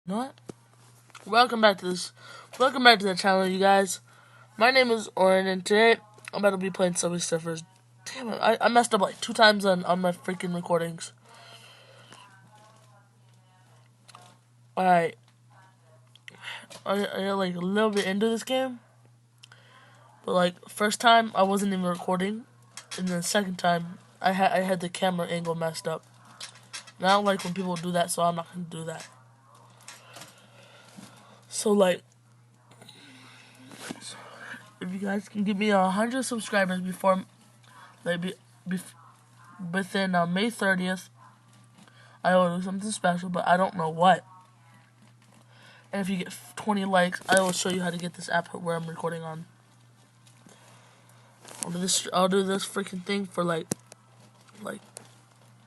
You know what? Welcome back to this. Welcome back to the channel, you guys. My name is Oren, and today I'm about to be playing Subway Surfers. Damn it, I messed up like 2 times on my freaking recordings. Alright, I got like a little bit into this game, but like first time I wasn't even recording, and then the second time I had the camera angle messed up. And I don't like when people do that, so I'm not gonna do that. So like, if you guys can give me 100 subscribers before maybe within May 30th. I will do something special, but I don't know what. And if you get 20 likes, I will show you how to get this app where I'm recording on. I'll do this freaking thing for like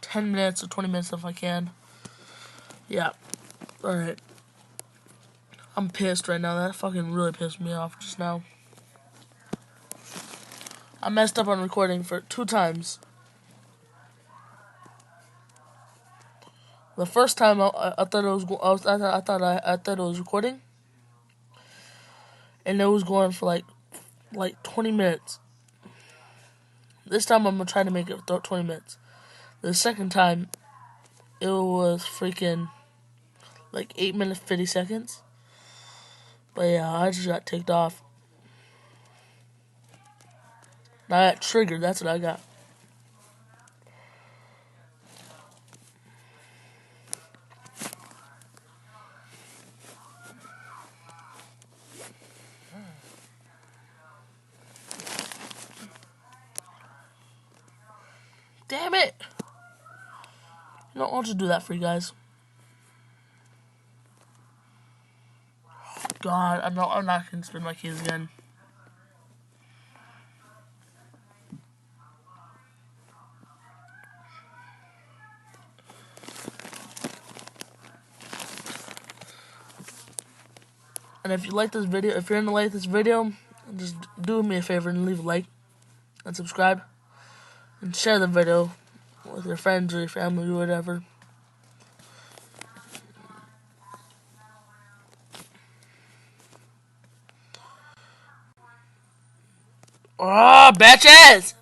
10 minutes or 20 minutes if I can. Yeah. Alright. I'm pissed right now. That fucking really pissed me off just now. I messed up on recording for 2 times. The first time I thought it was I thought it was recording, and it was going for like 20 minutes. This time I'm gonna try to make it 20 minutes. The second time it was freaking like 8 minutes 50 seconds. But yeah, I just got ticked off. I got triggered. That's what I got. Damn it! You know, I'll just do that for you guys. God, I'm not gonna spin my keys again. And if you like this video, if you're gonna like this video, just do me a favor and leave a like and subscribe and share the video with your friends or your family or whatever. Oh, bitches!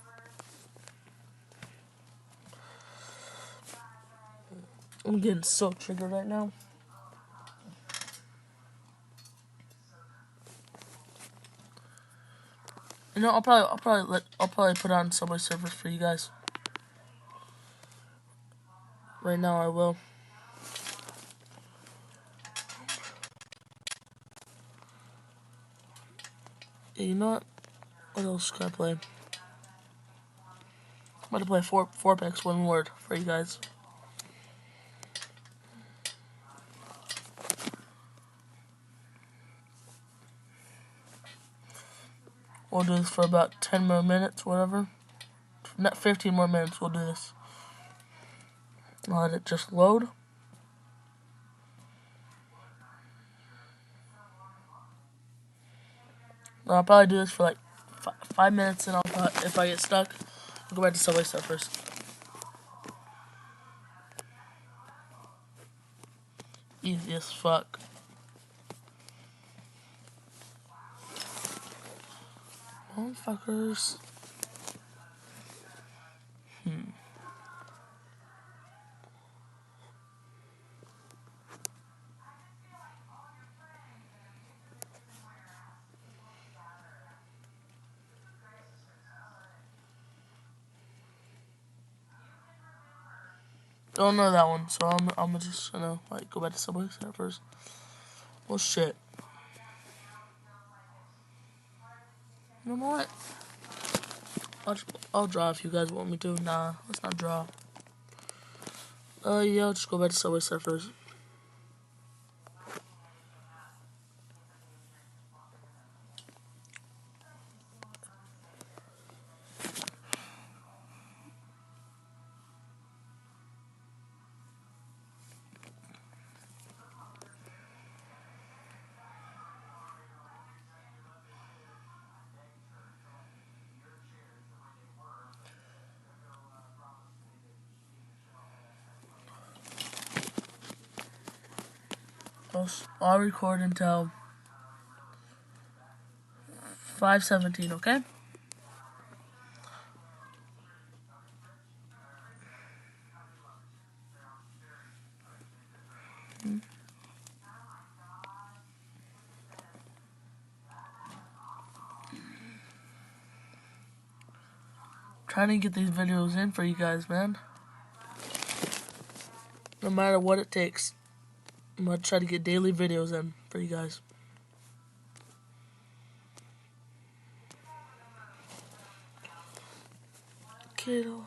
I'm getting so triggered right now. You know, I'll probably put on Subway Surfers for you guys. Right now, I will. Yeah, you know what? What else can I play? I'm about to play four packs, one word for you guys. We'll do this for about 10 more minutes, whatever. Not 15 more minutes, we'll do this. I'll let it just load. I'll probably do this for like 5 minutes, and if I get stuck, I'll go back to Subway Surfers. Easy as fuck. Motherfuckers. Don't know that one, so I'm just gonna like go back to Subway Surfers. Well, shit. You know what? I'll draw if you guys want me to. Nah, let's not draw. Yeah, I'll just go back to Subway Surfers. I'll record until 5:17, okay? Trying to get these videos in for you guys, man. No matter what it takes. I'm gonna try to get daily videos in for you guys. Kiddo.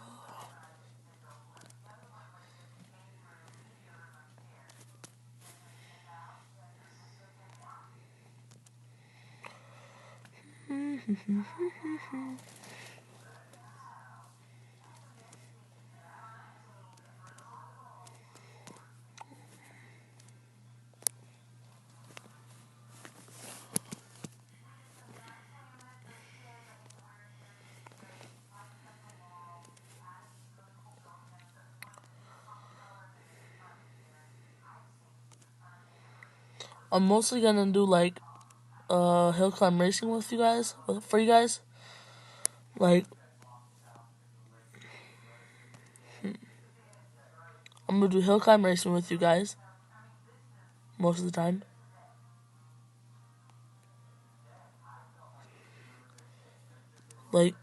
I'm mostly gonna do like hill climb racing with you guys, for you guys. Like, I'm gonna do hill climb racing with you guys most of the time. Like,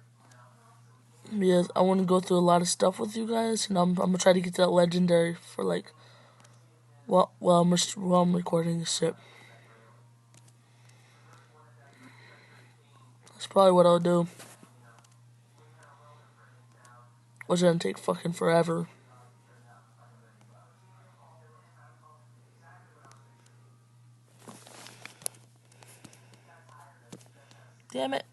because I want to go through a lot of stuff with you guys, and I'm gonna try to get to that legendary for like while I'm recording this shit. That's probably what I'll do. Which is gonna take fucking forever. Damn it.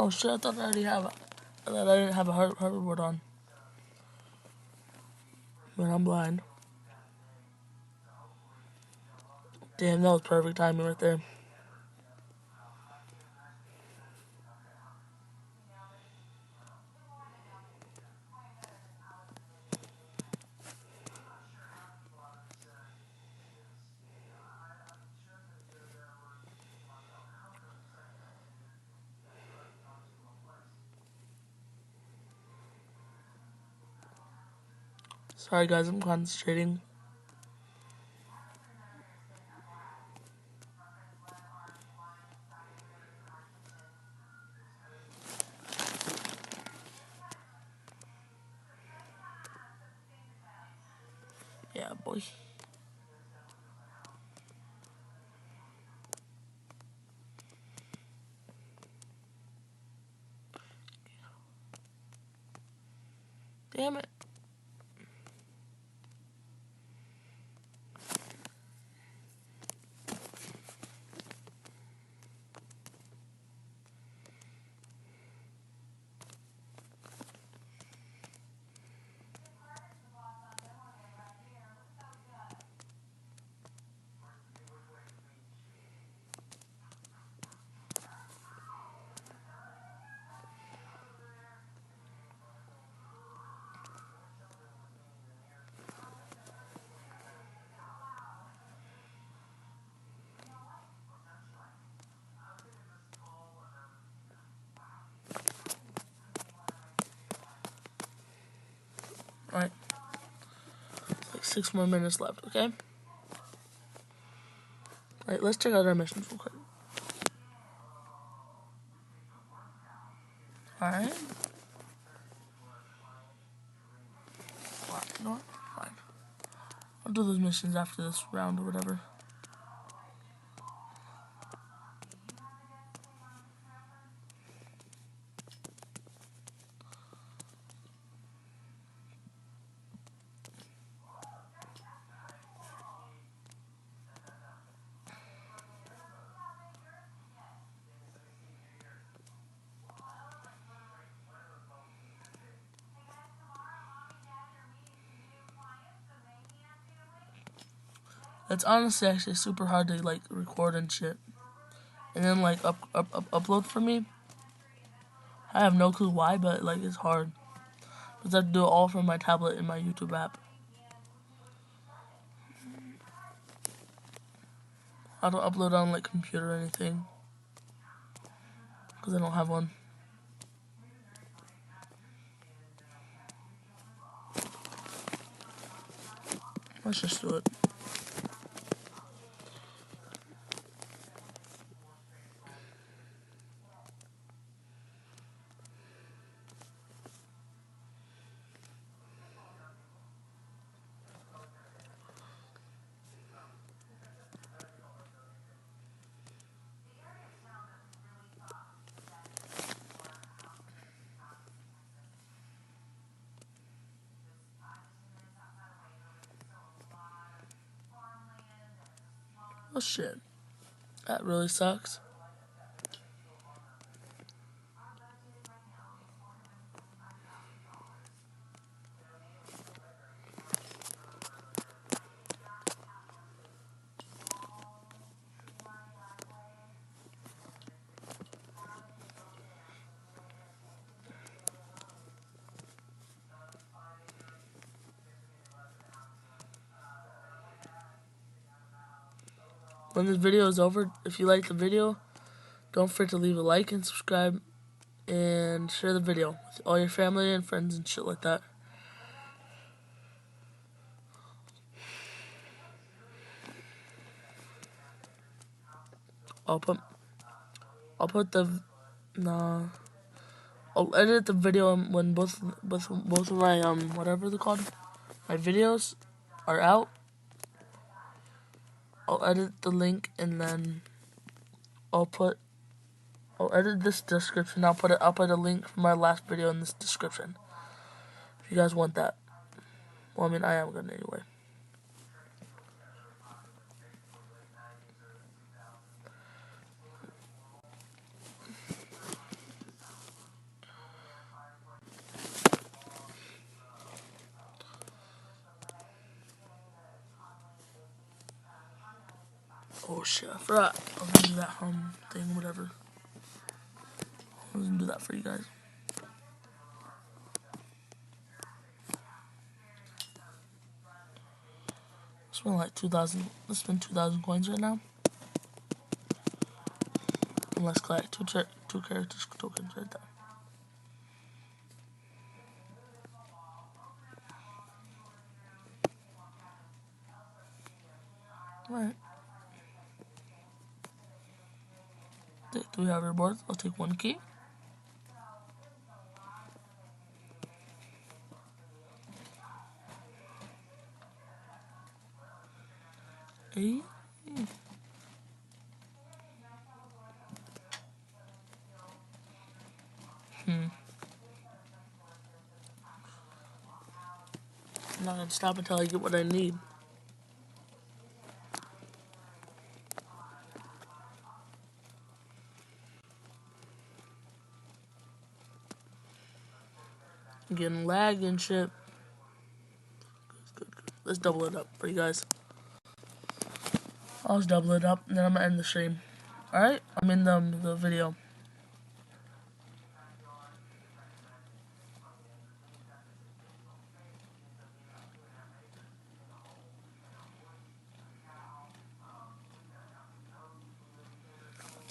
Oh shit, I thought I already have I thought I didn't have a hoverboard on. But I'm blind. Damn, that was perfect timing right there. Sorry guys, I'm concentrating. Yeah, boy. Damn it. Alright. Like 6 more minutes left, okay? Alright, let's check out our missions real quick. Alright. You know what? Fine. I'll do those missions after this round or whatever. It's honestly actually super hard to like record and shit, and then like upload for me. I have no clue why, but like it's hard because I have to do it all from my tablet and my YouTube app. I don't upload on like computer or anything because I don't have one. Let's just do it. Oh shit. That really sucks. When this video is over, if you like the video, don't forget to leave a like and subscribe and share the video with all your family and friends and shit like that. I'll put the I'll edit the video when both of my whatever they're called, my videos are out. I'll edit the link and then I'll edit this description. I'll put a link for my last video in this description. If you guys want that. Well, I mean, I am gonna anyway. Oh shit, I forgot. I was gonna do that thing, whatever. I was gonna do that for you guys. Spend like 2,000. Let's spend 2,000 coins right now. And let's collect two characters tokens right there. Alright. Do we have rewards? I'll take 1 key. Hey. I'm not gonna stop until I get what I need. I'm getting lag and shit. Good. Let's double it up for you guys. I'll just double it up and then I'm gonna end the stream. Alright? I'm in the video.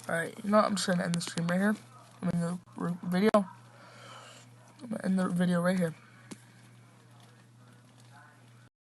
Alright, you know what? I'm just gonna end the stream right here. I'm in the video. I'm gonna end the video right here.